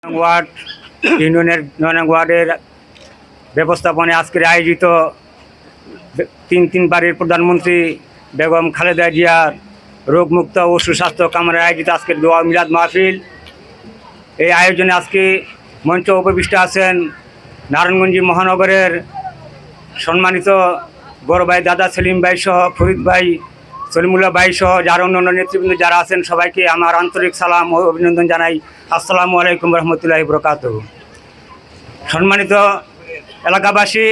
Word ইউনিয়নের ৯ নং ওয়ার্ডের ব্যবস্থাপনায় আজকের আয়োজিত তিনবারের প্রধানমন্ত্রী বেগম খালেদা জিয়ার রোগমুক্ত ও সুস্বাস্থ্য কামনায় আয়োজিত আজকের দোয়া মিলাদ মাহফিল। এই আয়োজনে আজকে মঞ্চ উপবিষ্ট আছেন নারায়ণগঞ্জ মহানগরের সম্মানিত বড় ভাই দাদা সেলিম ভাই সহ ফরিদ ভাই, সলিমুল্লাহ ভাই সহ যারা অন্যান্য নেতৃবৃন্দ যারা আছেন সবাইকে আমার আন্তরিক সালাম ও অভিনন্দন জানাই। আসসালামু আলাইকুম রহমতুল্লাহি বরকাতুহু। সম্মানিত এলাকাবাসী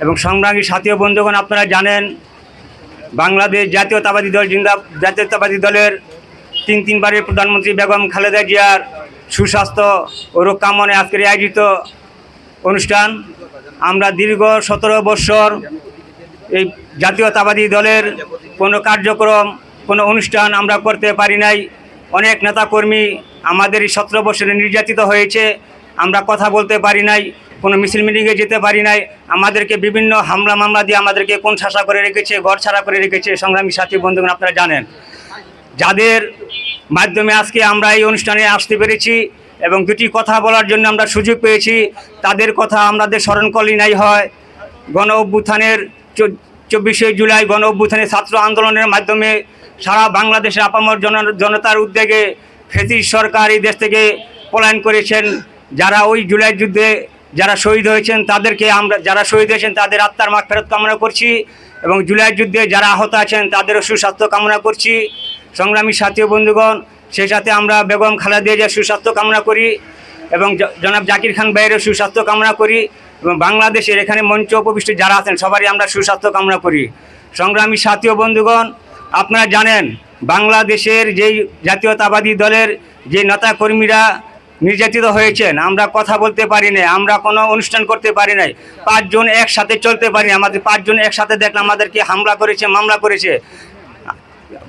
এবং সংগ্রামী সাথী ও বন্ধুগণ, আপনারা জানেন বাংলাদেশ জাতীয়তাবাদী দলের তিনবারের প্রধানমন্ত্রী বেগম খালেদা জিয়ার সুস্বাস্থ্য ও রোগ কামনায় আজকের আয়োজিত অনুষ্ঠান। আমরা দীর্ঘ 17 বছর এই জাতীয়তাবাদী দলের কোনো কার্যক্রম, কোনো অনুষ্ঠান আমরা করতে পারি নাই। অনেক নেতাকর্মী আমাদের এই 17 বছরে নির্যাতিত হয়েছে। আমরা কথা বলতে পারি নাই, কোনো মিছিল মিটিংয়ে যেতে পারি নাই। আমাদেরকে বিভিন্ন হামলা মামলা দিয়ে আমাদেরকে কোন শাসা করে রেখেছে, ঘর ছাড়া করে রেখেছে। সংগ্রামী সাথী বন্ধুগণ, আপনারা জানেন যাদের মাধ্যমে আজকে আমরা এই অনুষ্ঠানে আসতে পেরেছি এবং দুটি কথা বলার জন্য আমরা সুযোগ পেয়েছি, তাদের কথা আমাদের স্মরণ করলেই নাই হয়। গণ অভ্যুত্থানের 24শে জুলাই গণ অভ্যুত্থানের ছাত্র আন্দোলনের মাধ্যমে সারা বাংলাদেশের আপামর জনতার উদ্যোগে ফ্যাসিস্ট সরকার এই দেশ থেকে পলায়ন করেছেন। যারা ওই জুলাই যুদ্ধে যারা শহীদ হয়েছেন তাদেরকে যারা শহীদ হয়েছেন তাদের আত্মার মাগফিরাত কামনা করছি এবং জুলাই যুদ্ধে যারা আহত আছেন তাদেরও সুস্বাস্থ্য কামনা করছি। সংগ্রামী সাথী বন্ধুগণ, সেই সাথে আমরা বেগম খালেদা জিয়ার সুস্বাস্থ্য কামনা করি এবং জনাব জাকির খান ভাইয়েরও সুস্বাস্থ্য কামনা করি এবং বাংলাদেশের এখানে মঞ্চ উপবিষ্ট যারা আছেন সবারই আমরা সুস্বাস্থ্য কামনা করি। সংগ্রামী সাথী বন্ধুগণ, আপনারা জানেন বাংলাদেশের যেই জাতীয়তাবাদী দলের যে নেতাকর্মীরা নির্যাতিত হয়েছেন, আমরা কথা বলতে পারি না, আমরা কোনো অনুষ্ঠান করতে পারি নাই। 5 জন একসাথে চলতে পারি, আমাদের 5 জন একসাথে দেখলে আমাদেরকে হামলা করেছে, মামলা করেছে,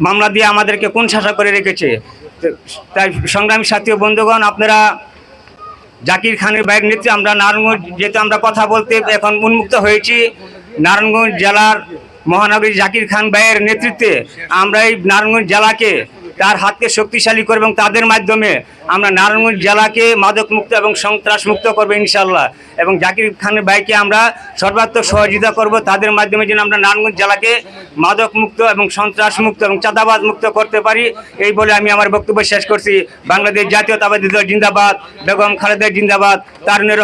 মামলা দিয়ে আমাদেরকে কোন শাসা করে রেখেছে। তাই সংগ্রামী সাথী বন্ধুগণ, আপনারা জাকির খানের ভাইয়ের নেতৃত্বে আমরা নারায়ণগঞ্জ যেহেতু আমরা কথা বলতে এখন উন্মুক্ত হয়েছি, নারায়ণগঞ্জ জেলার মহানগরী জাকির খান ভাইয়ের নেতৃত্বে আমরা এই নারায়ণগঞ্জ জেলাকে তার হাতকে শক্তিশালী করব এবং তাদের মাধ্যমে আমরা নারায়ণগঞ্জ জেলাকে মাদক মুক্ত এবং সন্ত্রাস মুক্ত করবো ইনশাল্লাহ। এবং জাকির খানের ভাইকে আমরা সর্বাত্মক সহযোগিতা করব, তাদের মাধ্যমে যেন আমরা নারায়ণগঞ্জ জেলাকে মাদক মুক্ত এবং সন্ত্রাস মুক্ত এবং চাঁদাবাদ মুক্ত করতে পারি। এই বলে আমি আমার বক্তব্য শেষ করছি। বাংলাদেশ জাতীয়তাবাদী দল জিন্দাবাদ, বেগম খালেদা জিন্দাবাদ, তার